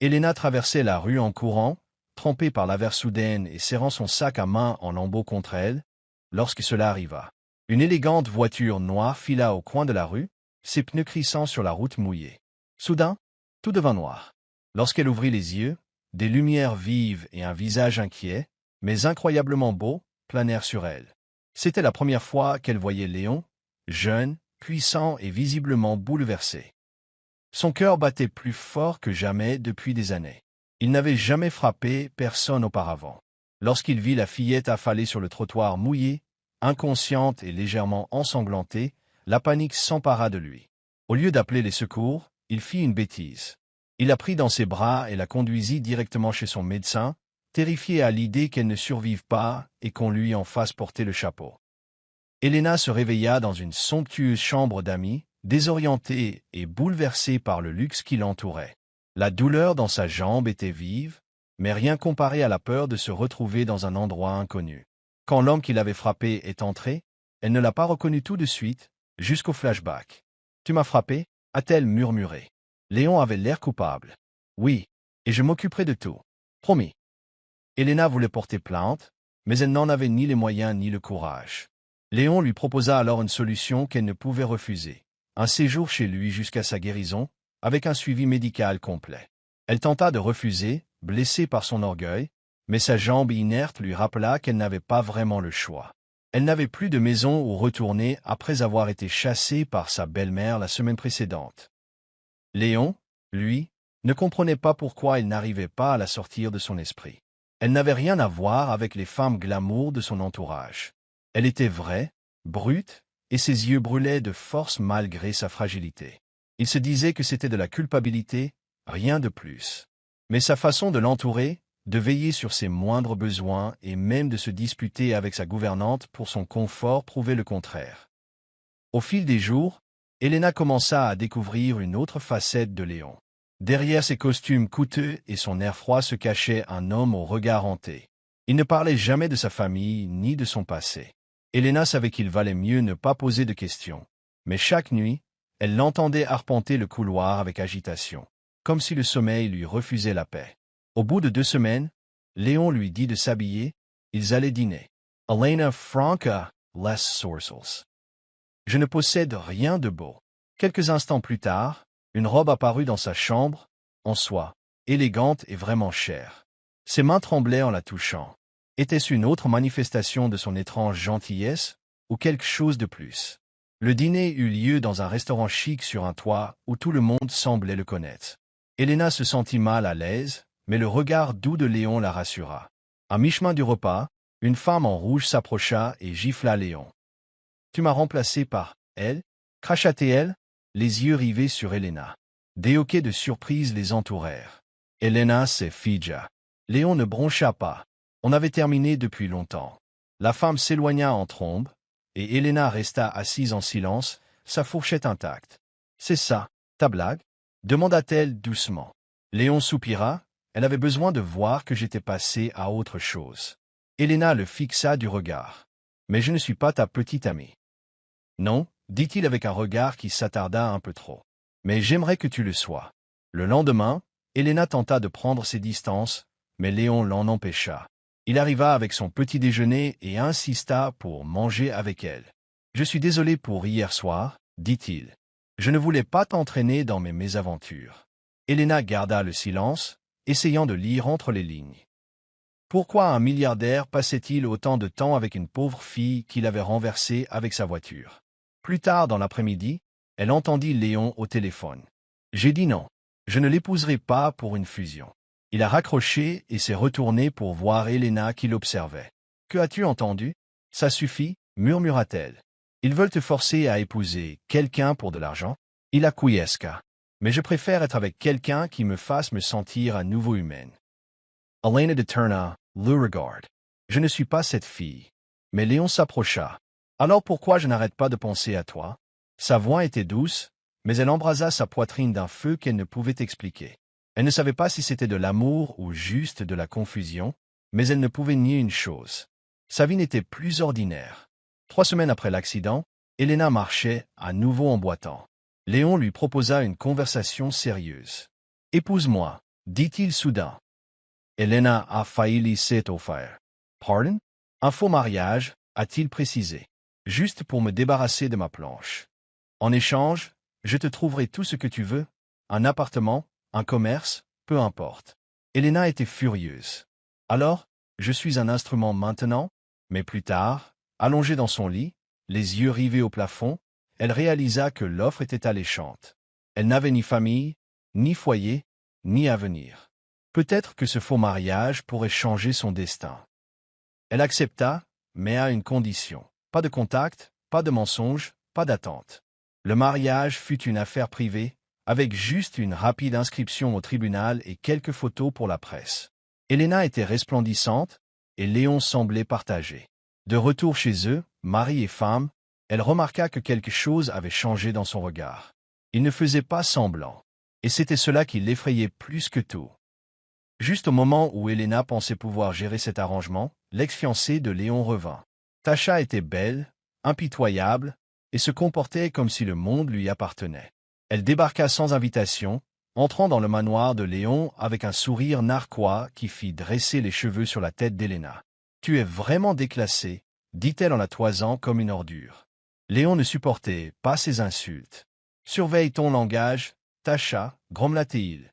Elena traversait la rue en courant, trempée par l'averse soudaine et serrant son sac à main en lambeaux contre elle, lorsque cela arriva. Une élégante voiture noire fila au coin de la rue, ses pneus crissant sur la route mouillée. Soudain, tout devint noir. Lorsqu'elle ouvrit les yeux, des lumières vives et un visage inquiet, mais incroyablement beau, planèrent sur elle. C'était la première fois qu'elle voyait Léon, jeune, puissant et visiblement bouleversé. Son cœur battait plus fort que jamais depuis des années. Il n'avait jamais frappé personne auparavant. Lorsqu'il vit la fillette affalée sur le trottoir mouillé, inconsciente et légèrement ensanglantée, la panique s'empara de lui. Au lieu d'appeler les secours, il fit une bêtise. Il la prit dans ses bras et la conduisit directement chez son médecin, terrifié à l'idée qu'elle ne survive pas et qu'on lui en fasse porter le chapeau. Elena se réveilla dans une somptueuse chambre d'amis, désorientée et bouleversée par le luxe qui l'entourait. La douleur dans sa jambe était vive, mais rien comparé à la peur de se retrouver dans un endroit inconnu. Quand l'homme qui l'avait frappée est entré, elle ne l'a pas reconnu tout de suite, jusqu'au flashback. « Tu m'as frappé » a-t-elle murmuré. Léon avait l'air coupable. « Oui, et je m'occuperai de tout. Promis. » Elena voulait porter plainte, mais elle n'en avait ni les moyens ni le courage. Léon lui proposa alors une solution qu'elle ne pouvait refuser. Un séjour chez lui jusqu'à sa guérison, avec un suivi médical complet. Elle tenta de refuser, blessée par son orgueil, mais sa jambe inerte lui rappela qu'elle n'avait pas vraiment le choix. Elle n'avait plus de maison où retourner après avoir été chassée par sa belle-mère la semaine précédente. Léon, lui, ne comprenait pas pourquoi il n'arrivait pas à la sortir de son esprit. Elle n'avait rien à voir avec les femmes glamour de son entourage. Elle était vraie, brute, et ses yeux brûlaient de force malgré sa fragilité. Il se disait que c'était de la culpabilité, rien de plus. Mais sa façon de l'entourer, de veiller sur ses moindres besoins et même de se disputer avec sa gouvernante pour son confort prouvait le contraire. Au fil des jours, Elena commença à découvrir une autre facette de Léon. Derrière ses costumes coûteux et son air froid se cachait un homme au regard hanté. Il ne parlait jamais de sa famille ni de son passé. Elena savait qu'il valait mieux ne pas poser de questions. Mais chaque nuit, elle l'entendait arpenter le couloir avec agitation, comme si le sommeil lui refusait la paix. Au bout de 2 semaines, Léon lui dit de s'habiller, ils allaient dîner. Elena Franca, les sourcils. Je ne possède rien de beau. Quelques instants plus tard, une robe apparut dans sa chambre, en soie, élégante et vraiment chère. Ses mains tremblaient en la touchant. Était-ce une autre manifestation de son étrange gentillesse, ou quelque chose de plus? Le dîner eut lieu dans un restaurant chic sur un toit où tout le monde semblait le connaître. Elena se sentit mal à l'aise, mais le regard doux de Léon la rassura. À mi-chemin du repas, une femme en rouge s'approcha et gifla Léon. « Tu m'as remplacé par elle » cracha-t-elle, les yeux rivés sur Elena. Des hoquets de surprise les entourèrent. Elena se figea. Léon ne broncha pas. On avait terminé depuis longtemps. La femme s'éloigna en trombe, et Elena resta assise en silence, sa fourchette intacte. « C'est ça, ta blague » demanda-t-elle doucement. Léon soupira, elle avait besoin de voir que j'étais passé à autre chose. Elena le fixa du regard. « Mais je ne suis pas ta petite amie. »« Non, » dit-il avec un regard qui s'attarda un peu trop. « Mais j'aimerais que tu le sois. » Le lendemain, Elena tenta de prendre ses distances, mais Léon l'en empêcha. Il arriva avec son petit déjeuner et insista pour manger avec elle. « Je suis désolé pour hier soir, » dit-il. « Je ne voulais pas t'entraîner dans mes mésaventures. » Elena garda le silence, essayant de lire entre les lignes. Pourquoi un milliardaire passait-il autant de temps avec une pauvre fille qu'il avait renversée avec sa voiture? Plus tard dans l'après-midi, elle entendit Léon au téléphone. « J'ai dit non. Je ne l'épouserai pas pour une fusion. » Il a raccroché et s'est retourné pour voir Elena qui l'observait. « Que as-tu entendu? Ça suffit, » murmura-t-elle. « Ils veulent te forcer à épouser quelqu'un pour de l'argent? » Il acquiesça. « Mais je préfère être avec quelqu'un qui me fasse me sentir à nouveau humaine. » Elena détourna le regard. « Je ne suis pas cette fille. » Mais Léon s'approcha. « Alors pourquoi je n'arrête pas de penser à toi? » Sa voix était douce, mais elle embrasa sa poitrine d'un feu qu'elle ne pouvait expliquer. Elle ne savait pas si c'était de l'amour ou juste de la confusion, mais elle ne pouvait nier une chose. Sa vie n'était plus ordinaire. 3 semaines après l'accident, Elena marchait, à nouveau en boitant. Léon lui proposa une conversation sérieuse. « Épouse-moi, dit-il soudain. Elena a failli laisser offert. Pardon? Un faux mariage, a-t-il précisé. Juste pour me débarrasser de ma planche. En échange, je te trouverai tout ce que tu veux, un appartement, un commerce, peu importe. Elena était furieuse. Alors, je suis un instrument maintenant, mais plus tard, allongée dans son lit, les yeux rivés au plafond, elle réalisa que l'offre était alléchante. Elle n'avait ni famille, ni foyer, ni avenir. Peut-être que ce faux mariage pourrait changer son destin. Elle accepta, mais à une condition. Pas de contact, pas de mensonge, pas d'attente. Le mariage fut une affaire privée, avec juste une rapide inscription au tribunal et quelques photos pour la presse. Elena était resplendissante, et Léon semblait partagé. De retour chez eux, mari et femme, elle remarqua que quelque chose avait changé dans son regard. Il ne faisait pas semblant, et c'était cela qui l'effrayait plus que tout. Juste au moment où Elena pensait pouvoir gérer cet arrangement, l'ex-fiancé de Léon revint. Tasha était belle, impitoyable, et se comportait comme si le monde lui appartenait. Elle débarqua sans invitation, entrant dans le manoir de Léon avec un sourire narquois qui fit dresser les cheveux sur la tête d'Elena. « Tu es vraiment déclassée, » dit-elle en la toisant comme une ordure. Léon ne supportait pas ces insultes. « Surveille ton langage, Tasha, grommela-t-il.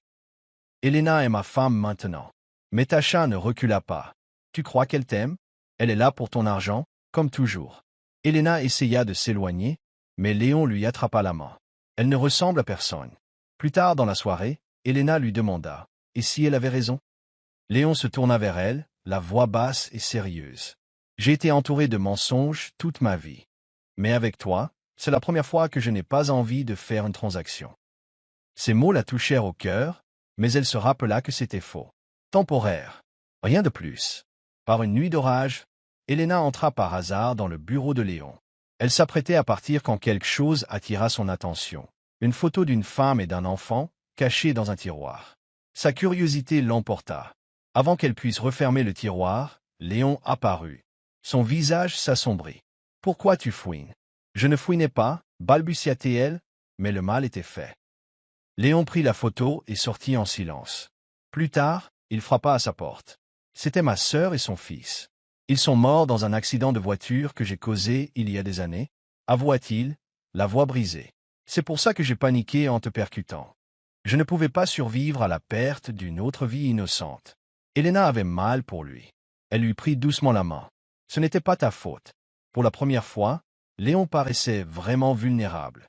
Elena est ma femme maintenant. » Mais Tasha ne recula pas. « Tu crois qu'elle t'aime? Elle est là pour ton argent, comme toujours. » Elena essaya de s'éloigner, mais Léon lui attrapa la main. Elle ne ressemble à personne. Plus tard dans la soirée, Elena lui demanda « Et si elle avait raison ?» Léon se tourna vers elle, la voix basse et sérieuse. « J'ai été entouré de mensonges toute ma vie. Mais avec toi, c'est la première fois que je n'ai pas envie de faire une transaction. » Ces mots la touchèrent au cœur, mais elle se rappela que c'était faux. Temporaire. Rien de plus. Par une nuit d'orage, Elena entra par hasard dans le bureau de Léon. Elle s'apprêtait à partir quand quelque chose attira son attention. Une photo d'une femme et d'un enfant, cachés dans un tiroir. Sa curiosité l'emporta. Avant qu'elle puisse refermer le tiroir, Léon apparut. Son visage s'assombrit. « Pourquoi tu fouines ?»« Je ne fouinais pas, » balbutia-t-elle, mais le mal était fait. Léon prit la photo et sortit en silence. Plus tard, il frappa à sa porte. C'était ma sœur et son fils. Ils sont morts dans un accident de voiture que j'ai causé il y a des années, avoua-t-il, la voix brisée. C'est pour ça que j'ai paniqué en te percutant. Je ne pouvais pas survivre à la perte d'une autre vie innocente. Elena avait mal pour lui. Elle lui prit doucement la main. Ce n'était pas ta faute. Pour la première fois, Léon paraissait vraiment vulnérable.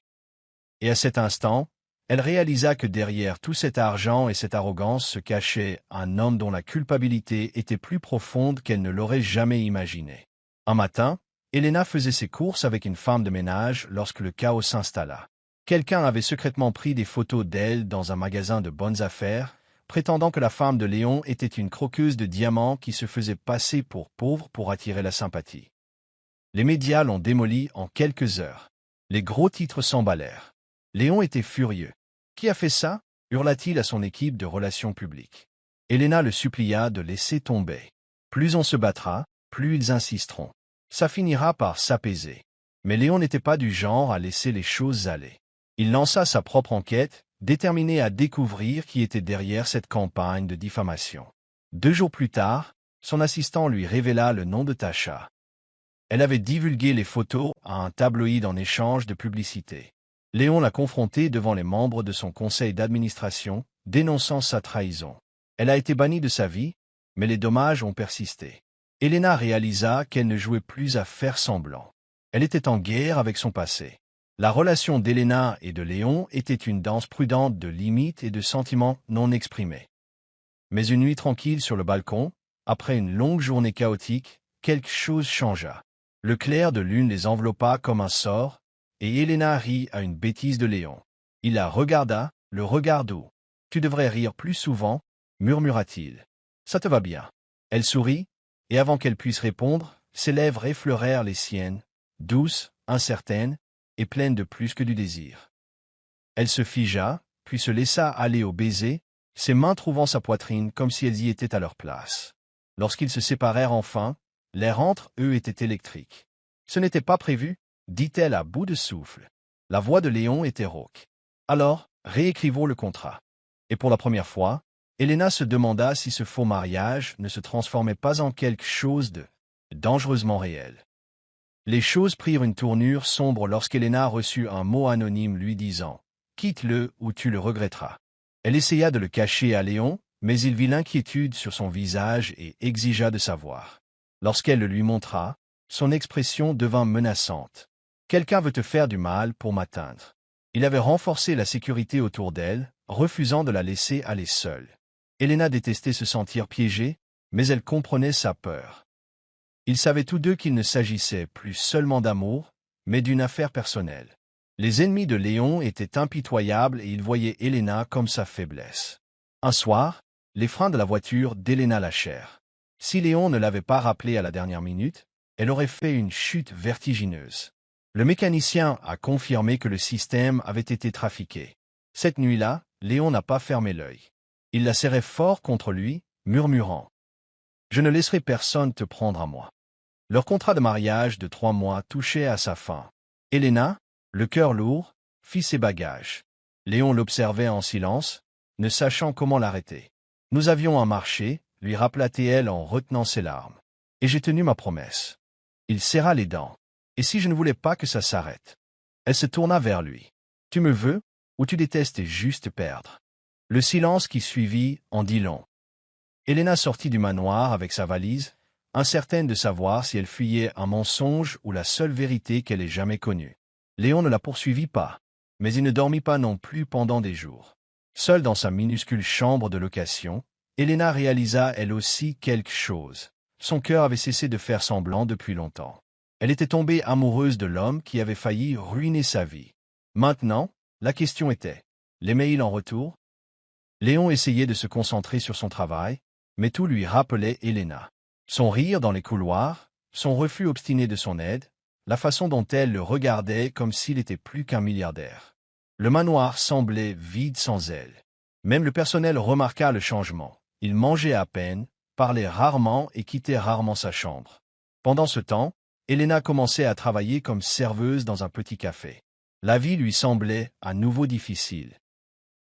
Et à cet instant, elle réalisa que derrière tout cet argent et cette arrogance se cachait un homme dont la culpabilité était plus profonde qu'elle ne l'aurait jamais imaginé. Un matin, Elena faisait ses courses avec une femme de ménage lorsque le chaos s'installa. Quelqu'un avait secrètement pris des photos d'elle dans un magasin de bonnes affaires, prétendant que la femme de Léon était une croqueuse de diamants qui se faisait passer pour pauvre pour attirer la sympathie. Les médias l'ont démoli en quelques heures. Les gros titres s'emballèrent. Léon était furieux. « Qui a fait ça ?» hurla-t-il à son équipe de relations publiques. Elena le supplia de laisser tomber. Plus on se battra, plus ils insisteront. Ça finira par s'apaiser. Mais Léon n'était pas du genre à laisser les choses aller. Il lança sa propre enquête, déterminé à découvrir qui était derrière cette campagne de diffamation. 2 jours plus tard, son assistant lui révéla le nom de Tasha. Elle avait divulgué les photos à un tabloïd en échange de publicité. Léon l'a confrontée devant les membres de son conseil d'administration, dénonçant sa trahison. Elle a été bannie de sa vie, mais les dommages ont persisté. Elena réalisa qu'elle ne jouait plus à faire semblant. Elle était en guerre avec son passé. La relation d'Elena et de Léon était une danse prudente de limites et de sentiments non exprimés. Mais une nuit tranquille sur le balcon, après une longue journée chaotique, quelque chose changea. Le clair de lune les enveloppa comme un sort, et Elena rit à une bêtise de Léon. Il la regarda, le regard doux. « Tu devrais rire plus souvent, » murmura-t-il. « Ça te va bien. » Elle sourit, et avant qu'elle puisse répondre, ses lèvres effleurèrent les siennes, douces, incertaines, et pleines de plus que du désir. Elle se figea, puis se laissa aller au baiser, ses mains trouvant sa poitrine comme si elles y étaient à leur place. Lorsqu'ils se séparèrent enfin, l'air entre eux était électrique. « Ce n'était pas prévu, » dit-elle à bout de souffle. La voix de Léon était rauque. « Alors, réécrivons le contrat. » Et pour la première fois, Elena se demanda si ce faux mariage ne se transformait pas en quelque chose de dangereusement réel. Les choses prirent une tournure sombre lorsqu'Elena reçut un mot anonyme lui disant « Quitte-le ou tu le regretteras ». Elle essaya de le cacher à Léon, mais il vit l'inquiétude sur son visage et exigea de savoir. Lorsqu'elle le lui montra, son expression devint menaçante. « Quelqu'un veut te faire du mal pour m'atteindre ». Il avait renforcé la sécurité autour d'elle, refusant de la laisser aller seule. Elena détestait se sentir piégée, mais elle comprenait sa peur. Ils savaient tous deux qu'il ne s'agissait plus seulement d'amour, mais d'une affaire personnelle. Les ennemis de Léon étaient impitoyables et ils voyaient Elena comme sa faiblesse. Un soir, les freins de la voiture d'Elena lâchèrent. Si Léon ne l'avait pas rappelé à la dernière minute, elle aurait fait une chute vertigineuse. Le mécanicien a confirmé que le système avait été trafiqué. Cette nuit-là, Léon n'a pas fermé l'œil. Il la serrait fort contre lui, murmurant « Je ne laisserai personne te prendre à moi ». Leur contrat de mariage de 3 mois touchait à sa fin. Elena, le cœur lourd, fit ses bagages. Léon l'observait en silence, ne sachant comment l'arrêter. « Nous avions un marché », lui rappela-t-elle en retenant ses larmes. « Et j'ai tenu ma promesse. » Il serra les dents. « Et si je ne voulais pas que ça s'arrête ?» Elle se tourna vers lui. « Tu me veux, ou tu détestes juste perdre ?» Le silence qui suivit en dit long. Elena sortit du manoir avec sa valise, incertaine de savoir si elle fuyait un mensonge ou la seule vérité qu'elle ait jamais connue. Léon ne la poursuivit pas, mais il ne dormit pas non plus pendant des jours. Seule dans sa minuscule chambre de location, Elena réalisa elle aussi quelque chose. Son cœur avait cessé de faire semblant depuis longtemps. Elle était tombée amoureuse de l'homme qui avait failli ruiner sa vie. Maintenant, la question était, l'aimait-il en retour? Léon essayait de se concentrer sur son travail, mais tout lui rappelait Elena. Son rire dans les couloirs, son refus obstiné de son aide, la façon dont elle le regardait comme s'il était plus qu'un milliardaire. Le manoir semblait vide sans elle. Même le personnel remarqua le changement. Il mangeait à peine, parlait rarement et quittait rarement sa chambre. Pendant ce temps, Elena commençait à travailler comme serveuse dans un petit café. La vie lui semblait à nouveau difficile.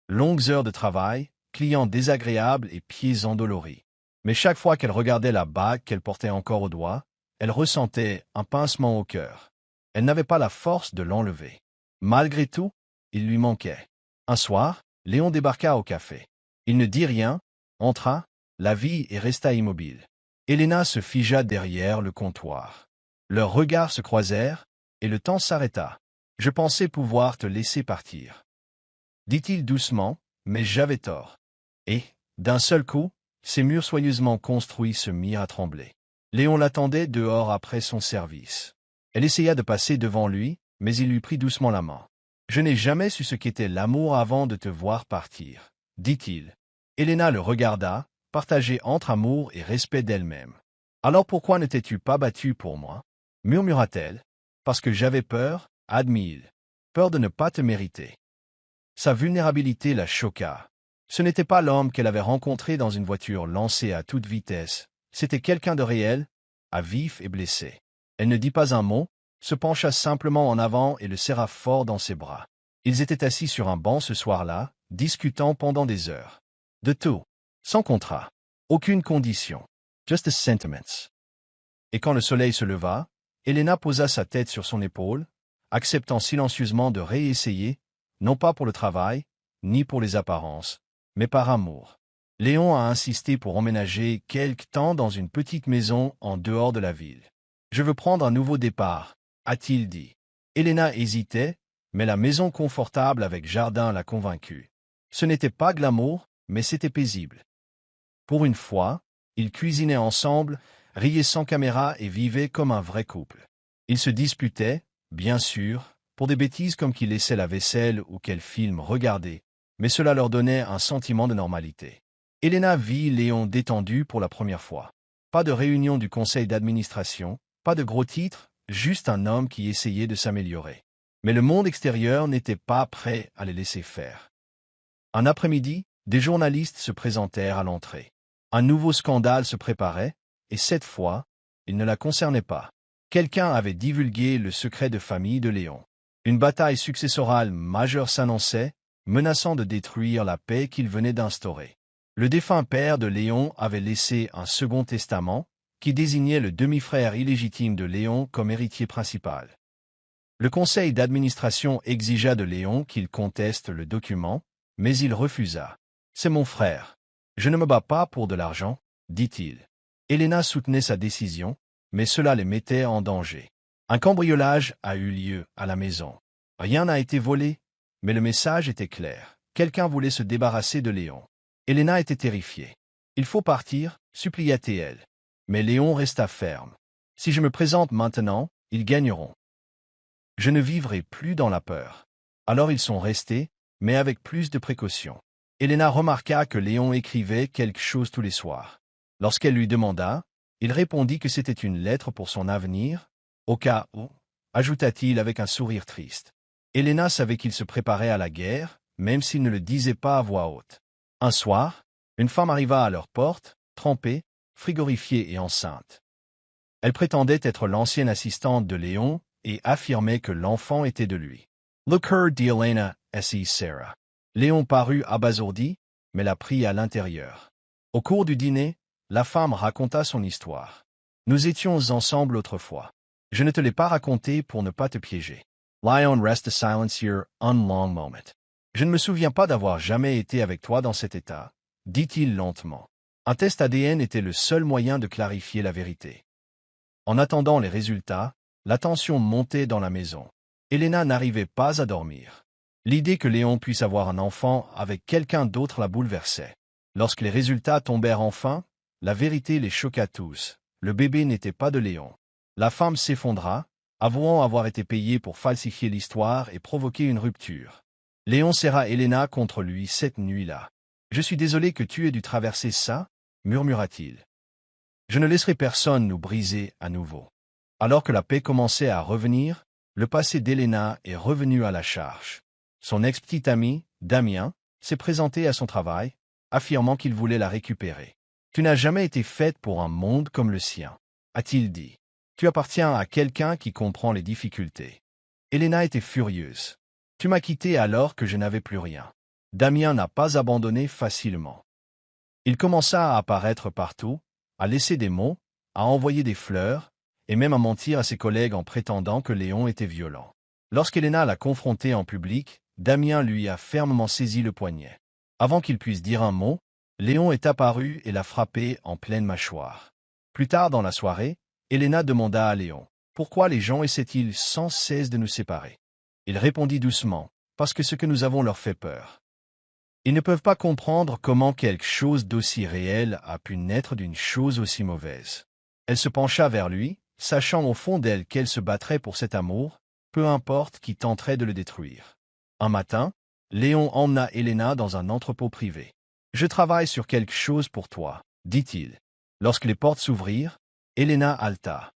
Longues heures de travail, clients désagréables et pieds endoloris. Mais chaque fois qu'elle regardait la bague qu'elle portait encore au doigt, elle ressentait un pincement au cœur. Elle n'avait pas la force de l'enlever. Malgré tout, il lui manquait. Un soir, Léon débarqua au café. Il ne dit rien, entra, la vit et resta immobile. Elena se figea derrière le comptoir. Leurs regards se croisèrent, et le temps s'arrêta. « Je pensais pouvoir te laisser partir. » dit-il doucement, mais j'avais tort. Et, d'un seul coup, ses murs soigneusement construits se mirent à trembler. Léon l'attendait dehors après son service. Elle essaya de passer devant lui, mais il lui prit doucement la main. « Je n'ai jamais su ce qu'était l'amour avant de te voir partir, » dit-il. Elena le regarda, partagée entre amour et respect d'elle-même. « Alors pourquoi ne t'es-tu pas battue pour moi ?» murmura-t-elle. « Parce que j'avais peur, » admit-il. « Peur de ne pas te mériter. » Sa vulnérabilité la choqua. Ce n'était pas l'homme qu'elle avait rencontré dans une voiture lancée à toute vitesse. C'était quelqu'un de réel, à vif et blessé. Elle ne dit pas un mot, se pencha simplement en avant et le serra fort dans ses bras. Ils étaient assis sur un banc ce soir-là, discutant pendant des heures. De tout. Sans contrat. Aucune condition. Just the sentiments. Et quand le soleil se leva, Elena posa sa tête sur son épaule, acceptant silencieusement de réessayer, non pas pour le travail, ni pour les apparences, mais par amour. Léon a insisté pour emménager quelque temps dans une petite maison en dehors de la ville. « Je veux prendre un nouveau départ », a-t-il dit. Elena hésitait, mais la maison confortable avec jardin l'a convaincue. Ce n'était pas glamour, mais c'était paisible. Pour une fois, ils cuisinaient ensemble, riaient sans caméra et vivaient comme un vrai couple. Ils se disputaient, bien sûr, pour des bêtises comme qu'ils laissaient la vaisselle ou quel film regarder, mais cela leur donnait un sentiment de normalité. Elena vit Léon détendu pour la première fois. Pas de réunion du conseil d'administration, pas de gros titres, juste un homme qui essayait de s'améliorer. Mais le monde extérieur n'était pas prêt à les laisser faire. Un après-midi, des journalistes se présentèrent à l'entrée. Un nouveau scandale se préparait, et cette fois, il ne la concernait pas. Quelqu'un avait divulgué le secret de famille de Léon. Une bataille successorale majeure s'annonçait, menaçant de détruire la paix qu'il venait d'instaurer. Le défunt père de Léon avait laissé un second testament qui désignait le demi-frère illégitime de Léon comme héritier principal. Le conseil d'administration exigea de Léon qu'il conteste le document, mais il refusa. « C'est mon frère. Je ne me bats pas pour de l'argent, » dit-il. Helena soutenait sa décision, mais cela les mettait en danger. Un cambriolage a eu lieu à la maison. Rien n'a été volé, mais le message était clair. Quelqu'un voulait se débarrasser de Léon. Helena était terrifiée. « Il faut partir, supplia-t-elle. Mais Léon resta ferme. « Si je me présente maintenant, ils gagneront. Je ne vivrai plus dans la peur. » Alors ils sont restés, mais avec plus de précaution. Helena remarqua que Léon écrivait quelque chose tous les soirs. Lorsqu'elle lui demanda, il répondit que c'était une lettre pour son avenir, au cas où, ajouta-t-il avec un sourire triste. Helena savait qu'il se préparait à la guerre, même s'il ne le disait pas à voix haute. Un soir, une femme arriva à leur porte, trempée, frigorifiée et enceinte. Elle prétendait être l'ancienne assistante de Léon et affirmait que l'enfant était de lui. « Look her, dit Helena, assis Sarah. » Léon parut abasourdi, mais la prit à l'intérieur. Au cours du dîner, la femme raconta son histoire. « Nous étions ensemble autrefois. Je ne te l'ai pas raconté pour ne pas te piéger. » Léon resta silencieux un long moment. « Je ne me souviens pas d'avoir jamais été avec toi dans cet état, » dit-il lentement. Un test ADN était le seul moyen de clarifier la vérité. En attendant les résultats, la tension montait dans la maison. Helena n'arrivait pas à dormir. L'idée que Léon puisse avoir un enfant avec quelqu'un d'autre la bouleversait. Lorsque les résultats tombèrent enfin, la vérité les choqua tous. Le bébé n'était pas de Léon. La femme s'effondra, avouant avoir été payée pour falsifier l'histoire et provoquer une rupture. Léon serra Helena contre lui cette nuit-là. « Je suis désolé que tu aies dû traverser ça, » murmura-t-il. « Je ne laisserai personne nous briser à nouveau. » Alors que la paix commençait à revenir, le passé d'Helena est revenu à la charge. Son ex-petit ami, Damien, s'est présenté à son travail, affirmant qu'il voulait la récupérer. « Tu n'as jamais été faite pour un monde comme le sien, » a-t-il dit. « Tu appartiens à quelqu'un qui comprend les difficultés. » Helena était furieuse. « Tu m'as quitté alors que je n'avais plus rien. » Damien n'a pas abandonné facilement. Il commença à apparaître partout, à laisser des mots, à envoyer des fleurs, et même à mentir à ses collègues en prétendant que Léon était violent. Lorsqu'Helena l'a confronté en public, Damien lui a fermement saisi le poignet. Avant qu'il puisse dire un mot, Léon est apparu et l'a frappé en pleine mâchoire. Plus tard dans la soirée, Helena demanda à Léon « Pourquoi les gens essaient-ils sans cesse de nous séparer ?» Il répondit doucement « Parce que ce que nous avons leur fait peur. » Ils ne peuvent pas comprendre comment quelque chose d'aussi réel a pu naître d'une chose aussi mauvaise. Elle se pencha vers lui, sachant au fond d'elle qu'elle se battrait pour cet amour, peu importe qui tenterait de le détruire. Un matin, Léon emmena Helena dans un entrepôt privé. « Je travaille sur quelque chose pour toi, » dit-il. Lorsque les portes s'ouvrirent, Helena haleta.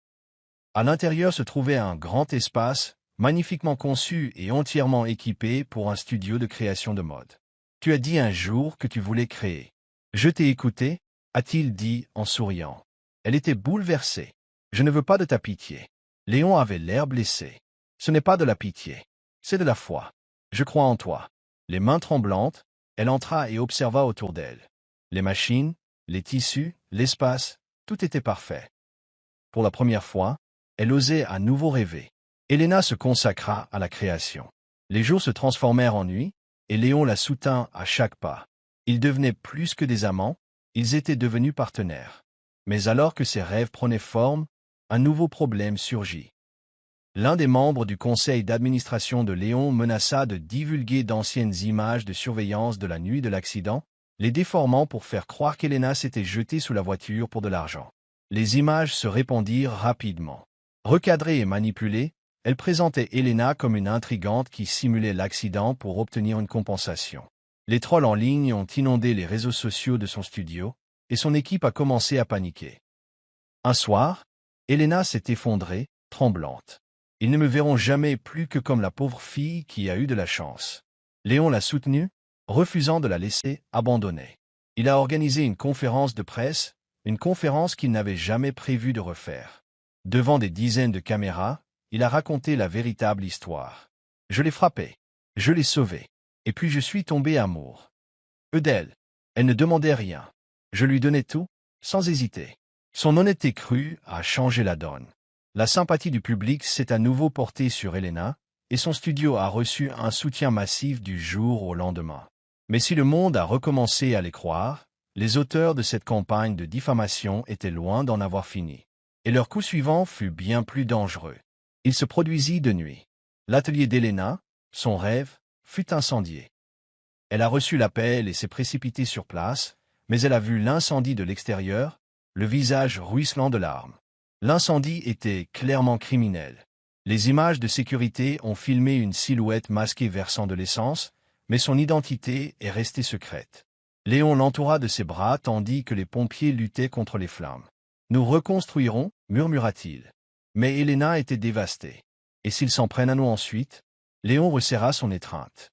À l'intérieur se trouvait un grand espace, magnifiquement conçu et entièrement équipé pour un studio de création de mode. « Tu as dit un jour que tu voulais créer. Je t'ai écouté, » a-t-il dit en souriant. Elle était bouleversée. « Je ne veux pas de ta pitié. » Léon avait l'air blessé. « Ce n'est pas de la pitié. C'est de la foi. Je crois en toi. » Les mains tremblantes, elle entra et observa autour d'elle. Les machines, les tissus, l'espace, tout était parfait. Pour la première fois, elle osait à nouveau rêver. Helena se consacra à la création. Les jours se transformèrent en nuit, et Léon la soutint à chaque pas. Ils devenaient plus que des amants, ils étaient devenus partenaires. Mais alors que ses rêves prenaient forme, un nouveau problème surgit. L'un des membres du conseil d'administration de Léon menaça de divulguer d'anciennes images de surveillance de la nuit de l'accident, les déformant pour faire croire qu'Helena s'était jetée sous la voiture pour de l'argent. Les images se répandirent rapidement. Recadrée et manipulée, elle présentait Helena comme une intrigante qui simulait l'accident pour obtenir une compensation. Les trolls en ligne ont inondé les réseaux sociaux de son studio, et son équipe a commencé à paniquer. Un soir, Helena s'est effondrée, tremblante. Ils ne me verront jamais plus que comme la pauvre fille qui a eu de la chance. Léon l'a soutenue, refusant de la laisser abandonner. Il a organisé une conférence de presse, une conférence qu'il n'avait jamais prévu de refaire. Devant des dizaines de caméras, il a raconté la véritable histoire. Je l'ai frappé, je l'ai sauvé, et puis je suis tombé amoureux d'elle. Elle ne demandait rien. Je lui donnais tout, sans hésiter. Son honnêteté crue a changé la donne. La sympathie du public s'est à nouveau portée sur Elena, et son studio a reçu un soutien massif du jour au lendemain. Mais si le monde a recommencé à les croire, les auteurs de cette campagne de diffamation étaient loin d'en avoir fini. Et leur coup suivant fut bien plus dangereux. Il se produisit de nuit. L'atelier d'Elena, son rêve, fut incendié. Elle a reçu l'appel et s'est précipitée sur place, mais elle a vu l'incendie de l'extérieur, le visage ruisselant de larmes. L'incendie était clairement criminel. Les images de sécurité ont filmé une silhouette masquée versant de l'essence, mais son identité est restée secrète. Léon l'entoura de ses bras tandis que les pompiers luttaient contre les flammes. « Nous reconstruirons » murmura-t-il. Mais Elena était dévastée. Et s'ils s'en prennent à nous ensuite? Léon resserra son étreinte.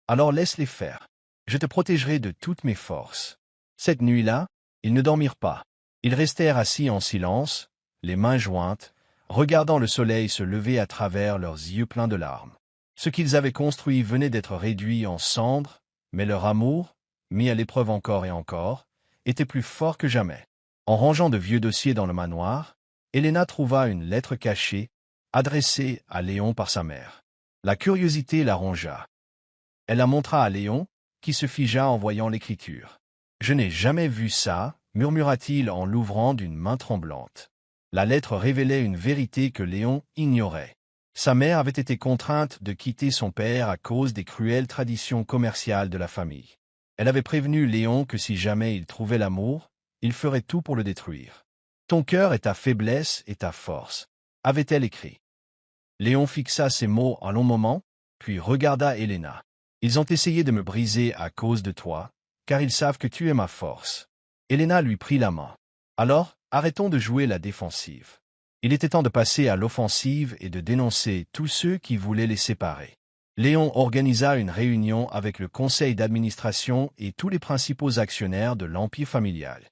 Alors laisse-les faire. Je te protégerai de toutes mes forces. Cette nuit-là, ils ne dormirent pas. Ils restèrent assis en silence, les mains jointes, regardant le soleil se lever à travers leurs yeux pleins de larmes. Ce qu'ils avaient construit venait d'être réduit en cendres, mais leur amour, mis à l'épreuve encore et encore, était plus fort que jamais. En rangeant de vieux dossiers dans le manoir, Elena trouva une lettre cachée, adressée à Léon par sa mère. La curiosité la rongea. Elle la montra à Léon, qui se figea en voyant l'écriture. « Je n'ai jamais vu ça » murmura-t-il en l'ouvrant d'une main tremblante. La lettre révélait une vérité que Léon ignorait. Sa mère avait été contrainte de quitter son père à cause des cruelles traditions commerciales de la famille. Elle avait prévenu Léon que si jamais il trouvait l'amour, il ferait tout pour le détruire. « Ton cœur est ta faiblesse et ta force », avait-elle écrit. Léon fixa ces mots un long moment, puis regarda Elena. « Ils ont essayé de me briser à cause de toi, car ils savent que tu es ma force. » Elena lui prit la main. « Alors, arrêtons de jouer la défensive. Il était temps de passer à l'offensive et de dénoncer tous ceux qui voulaient les séparer. » Léon organisa une réunion avec le conseil d'administration et tous les principaux actionnaires de l'empire familial.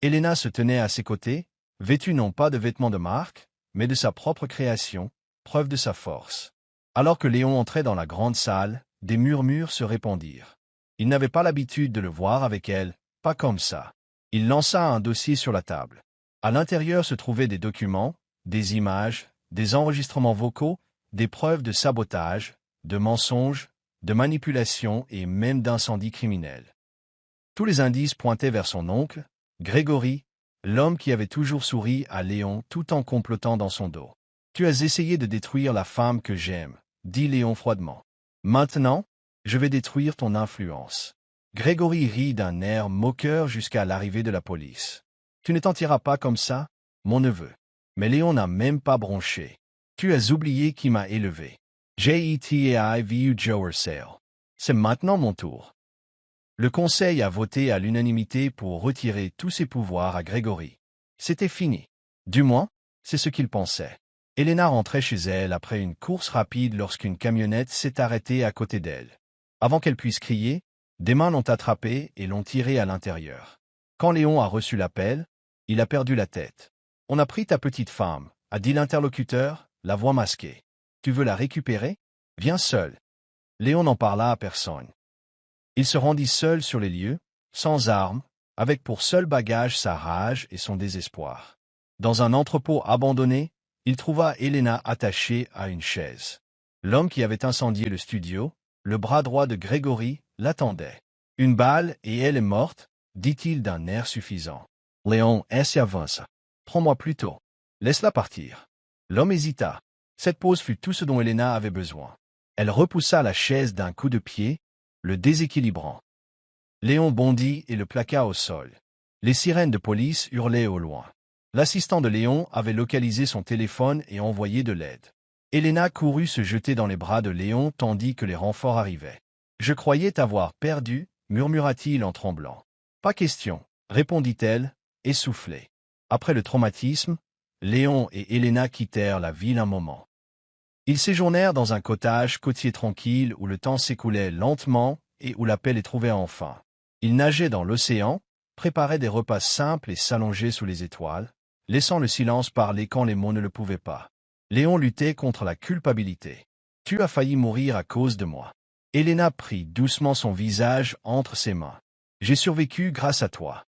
Elena se tenait à ses côtés, vêtue non pas de vêtements de marque, mais de sa propre création, preuve de sa force. Alors que Léon entrait dans la grande salle, des murmures se répandirent. Il n'avait pas l'habitude de le voir avec elle, pas comme ça. Il lança un dossier sur la table. À l'intérieur se trouvaient des documents, des images, des enregistrements vocaux, des preuves de sabotage, de mensonges, de manipulation et même d'incendies criminels. Tous les indices pointaient vers son oncle, Grégory, l'homme qui avait toujours souri à Léon tout en complotant dans son dos. « Tu as essayé de détruire la femme que j'aime, » dit Léon froidement. « Maintenant, je vais détruire ton influence. » Grégory rit d'un air moqueur jusqu'à l'arrivée de la police. « Tu ne t'en tireras pas comme ça, mon neveu. » Mais Léon n'a même pas bronché. « Tu as oublié qui m'a élevé. J'ai Joe Sale. C'est maintenant mon tour. » Le conseil a voté à l'unanimité pour retirer tous ses pouvoirs à Grégory. C'était fini. Du moins, c'est ce qu'il pensait. Elena rentrait chez elle après une course rapide lorsqu'une camionnette s'est arrêtée à côté d'elle. Avant qu'elle puisse crier, des mains l'ont attrapée et l'ont tirée à l'intérieur. Quand Léon a reçu l'appel, il a perdu la tête. « On a pris ta petite femme » a dit l'interlocuteur, la voix masquée. « Tu veux la récupérer? Viens seul. » Léon n'en parla à personne. Il se rendit seul sur les lieux, sans armes, avec pour seul bagage sa rage et son désespoir. Dans un entrepôt abandonné, il trouva Elena attachée à une chaise. L'homme qui avait incendié le studio, le bras droit de Grégory, l'attendait. « Une balle et elle est morte » dit-il d'un air suffisant. « Léon, est-ce avance? Prends-moi plutôt. Laisse-la partir. » L'homme hésita. Cette pause fut tout ce dont Elena avait besoin. Elle repoussa la chaise d'un coup de pied, le déséquilibrant. Léon bondit et le plaqua au sol. Les sirènes de police hurlaient au loin. L'assistant de Léon avait localisé son téléphone et envoyé de l'aide. Elena courut se jeter dans les bras de Léon tandis que les renforts arrivaient. « Je croyais t'avoir perdu, » murmura-t-il en tremblant. « Pas question, » répondit-elle, essoufflée. Après le traumatisme, Léon et Elena quittèrent la ville un moment. Ils séjournèrent dans un cottage côtier tranquille où le temps s'écoulait lentement et où la paix les trouvait enfin. Ils nageaient dans l'océan, préparaient des repas simples et s'allongeaient sous les étoiles, laissant le silence parler quand les mots ne le pouvaient pas. Léon luttait contre la culpabilité. « Tu as failli mourir à cause de moi. » Elena prit doucement son visage entre ses mains. J'ai survécu grâce à toi.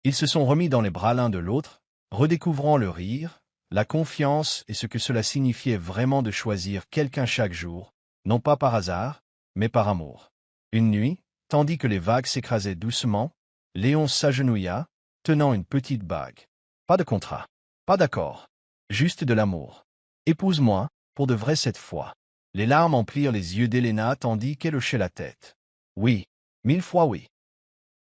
Ils se sont remis dans les bras l'un de l'autre, redécouvrant le rire, la confiance et ce que cela signifiait vraiment de choisir quelqu'un chaque jour, non pas par hasard, mais par amour. Une nuit, tandis que les vagues s'écrasaient doucement, Léon s'agenouilla, tenant une petite bague. Pas de contrat, pas d'accord, juste de l'amour. Épouse-moi, pour de vrai cette fois. Les larmes emplirent les yeux d'Helena tandis qu'elle hochait la tête. Oui, 1000 fois oui.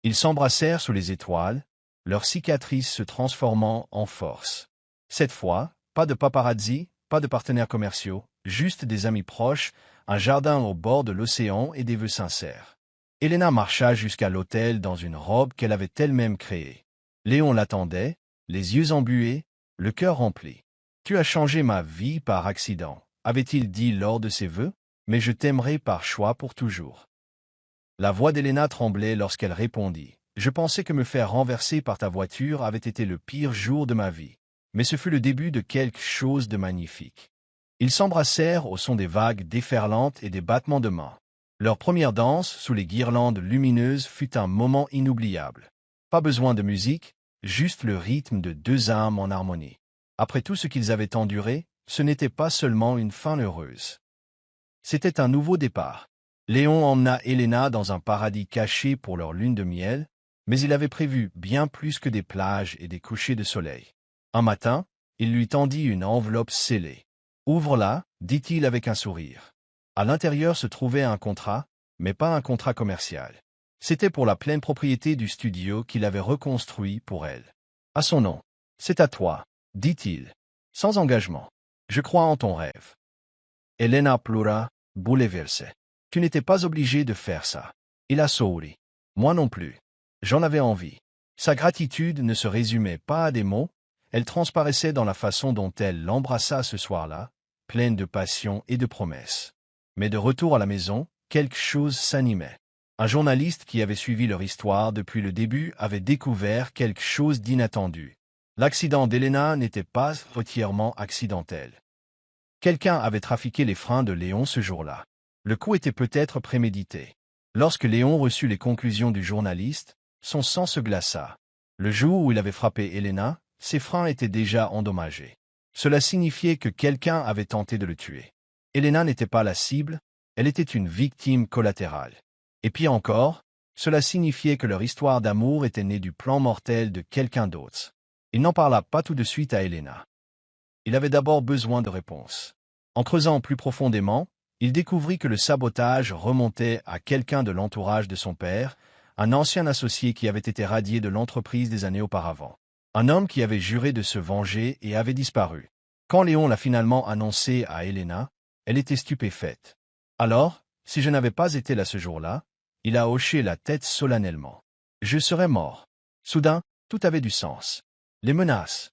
Ils s'embrassèrent sous les étoiles, leurs cicatrices se transformant en force. Cette fois, pas de paparazzi, pas de partenaires commerciaux, juste des amis proches, un jardin au bord de l'océan et des vœux sincères. Helena marcha jusqu'à l'hôtel dans une robe qu'elle avait elle-même créée. Léon l'attendait, les yeux embués, le cœur rempli. « Tu as changé ma vie par accident », avait-il dit lors de ses vœux, « mais je t'aimerai par choix pour toujours. » La voix d'Helena tremblait lorsqu'elle répondit. « Je pensais que me faire renverser par ta voiture avait été le pire jour de ma vie. Mais ce fut le début de quelque chose de magnifique. » Ils s'embrassèrent au son des vagues déferlantes et des battements de mains. Leur première danse, sous les guirlandes lumineuses, fut un moment inoubliable. Pas besoin de musique, juste le rythme de deux âmes en harmonie. Après tout ce qu'ils avaient enduré, ce n'était pas seulement une fin heureuse. C'était un nouveau départ. Léon emmena Helena dans un paradis caché pour leur lune de miel, mais il avait prévu bien plus que des plages et des couchers de soleil. Un matin, il lui tendit une enveloppe scellée. « Ouvre-la », dit-il avec un sourire. À l'intérieur se trouvait un contrat, mais pas un contrat commercial. C'était pour la pleine propriété du studio qu'il avait reconstruit pour elle. À son nom. « C'est à toi », dit-il. Sans engagement. « Je crois en ton rêve. » Helena pleura, bouleversée. « Tu n'étais pas obligé de faire ça. » Il a souri. « Moi non plus. J'en avais envie. » Sa gratitude ne se résumait pas à des mots, elle transparaissait dans la façon dont elle l'embrassa ce soir-là, pleine de passion et de promesses. Mais de retour à la maison, quelque chose s'animait. Un journaliste qui avait suivi leur histoire depuis le début avait découvert quelque chose d'inattendu. L'accident d'Helena n'était pas entièrement accidentel. Quelqu'un avait trafiqué les freins de Léon ce jour-là. Le coup était peut-être prémédité. Lorsque Léon reçut les conclusions du journaliste, son sang se glaça. Le jour où il avait frappé Helena, ses freins étaient déjà endommagés. Cela signifiait que quelqu'un avait tenté de le tuer. Helena n'était pas la cible, elle était une victime collatérale. Et pire encore, cela signifiait que leur histoire d'amour était née du plan mortel de quelqu'un d'autre. Il n'en parla pas tout de suite à Helena. Il avait d'abord besoin de réponses. En creusant plus profondément, il découvrit que le sabotage remontait à quelqu'un de l'entourage de son père, un ancien associé qui avait été radié de l'entreprise des années auparavant. Un homme qui avait juré de se venger et avait disparu. Quand Léon l'a finalement annoncé à Helena, elle était stupéfaite. Alors, si je n'avais pas été là ce jour-là, il a hoché la tête solennellement. Je serais mort. Soudain, tout avait du sens. Les menaces.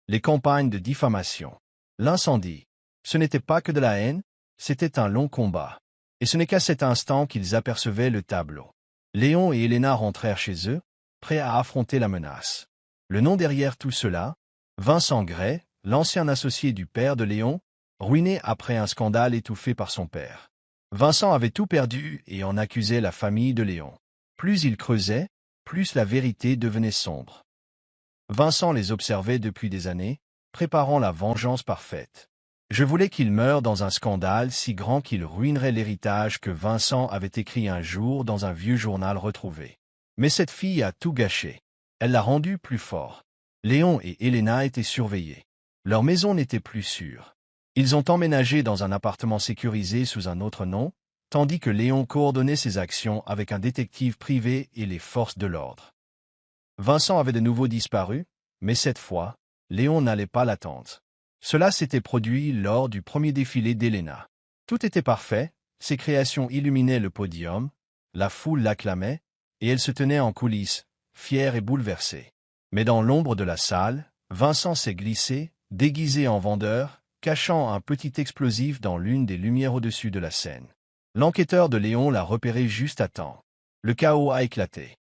Les campagnes de diffamation. L'incendie. Ce n'était pas que de la haine, c'était un long combat. Et ce n'est qu'à cet instant qu'ils apercevaient le tableau. Léon et Helena rentrèrent chez eux, prêts à affronter la menace. Le nom derrière tout cela, Vincent Gray, l'ancien associé du père de Léon, ruiné après un scandale étouffé par son père. Vincent avait tout perdu et en accusait la famille de Léon. Plus il creusait, plus la vérité devenait sombre. Vincent les observait depuis des années, préparant la vengeance parfaite. Je voulais qu'il meure dans un scandale si grand qu'il ruinerait l'héritage que Vincent avait écrit un jour dans un vieux journal retrouvé. Mais cette fille a tout gâché. Elle l'a rendu plus fort. Léon et Helena étaient surveillés. Leur maison n'était plus sûre. Ils ont emménagé dans un appartement sécurisé sous un autre nom, tandis que Léon coordonnait ses actions avec un détective privé et les forces de l'ordre. Vincent avait de nouveau disparu, mais cette fois, Léon n'allait pas l'attendre. Cela s'était produit lors du premier défilé d'Helena. Tout était parfait, ses créations illuminaient le podium, la foule l'acclamait, et elle se tenait en coulisses, fière et bouleversée. Mais dans l'ombre de la salle, Vincent s'est glissé, déguisé en vendeur, cachant un petit explosif dans l'une des lumières au-dessus de la scène. L'enquêteur de Léon l'a repéré juste à temps. Le chaos a éclaté.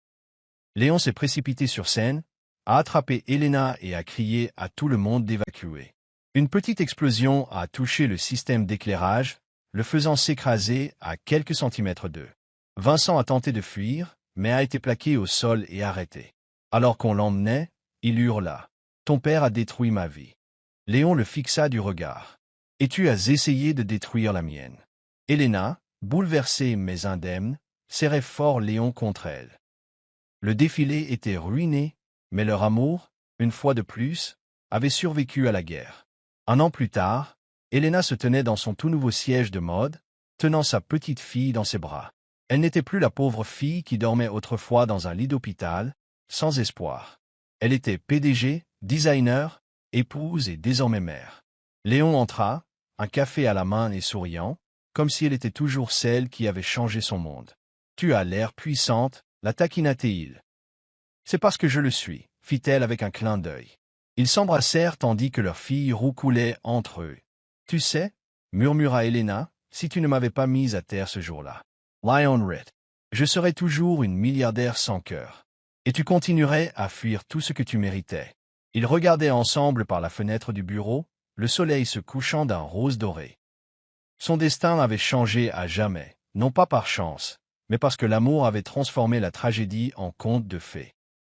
Léon s'est précipité sur scène, a attrapé Helena et a crié à tout le monde d'évacuer. Une petite explosion a touché le système d'éclairage, le faisant s'écraser à quelques centimètres d'eux. Vincent a tenté de fuir, mais a été plaqué au sol et arrêté. Alors qu'on l'emmenait, il hurla. « Ton père a détruit ma vie. » Léon le fixa du regard. « Et tu as essayé de détruire la mienne. » Helena, bouleversée mais indemne, serrait fort Léon contre elle. Le défilé était ruiné, mais leur amour, une fois de plus, avait survécu à la guerre. Un an plus tard, Helena se tenait dans son tout nouveau siège de mode, tenant sa petite fille dans ses bras. Elle n'était plus la pauvre fille qui dormait autrefois dans un lit d'hôpital, sans espoir. Elle était PDG, designer, épouse et désormais mère. Léon entra, un café à la main et souriant, comme si elle était toujours celle qui avait changé son monde. « Tu as l'air puissante, la taquina-t-il. »« C'est parce que je le suis, fit-elle avec un clin d'œil. Ils s'embrassèrent tandis que leur fille roucoulait entre eux. « Tu sais, » murmura Helena, « si tu ne m'avais pas mise à terre ce jour-là. Lion Rit. Je serais toujours une milliardaire sans cœur. Et tu continuerais à fuir tout ce que tu méritais. » Ils regardaient ensemble par la fenêtre du bureau, le soleil se couchant d'un rose doré. Son destin avait changé à jamais, non pas par chance, mais parce que l'amour avait transformé la tragédie en conte de fées.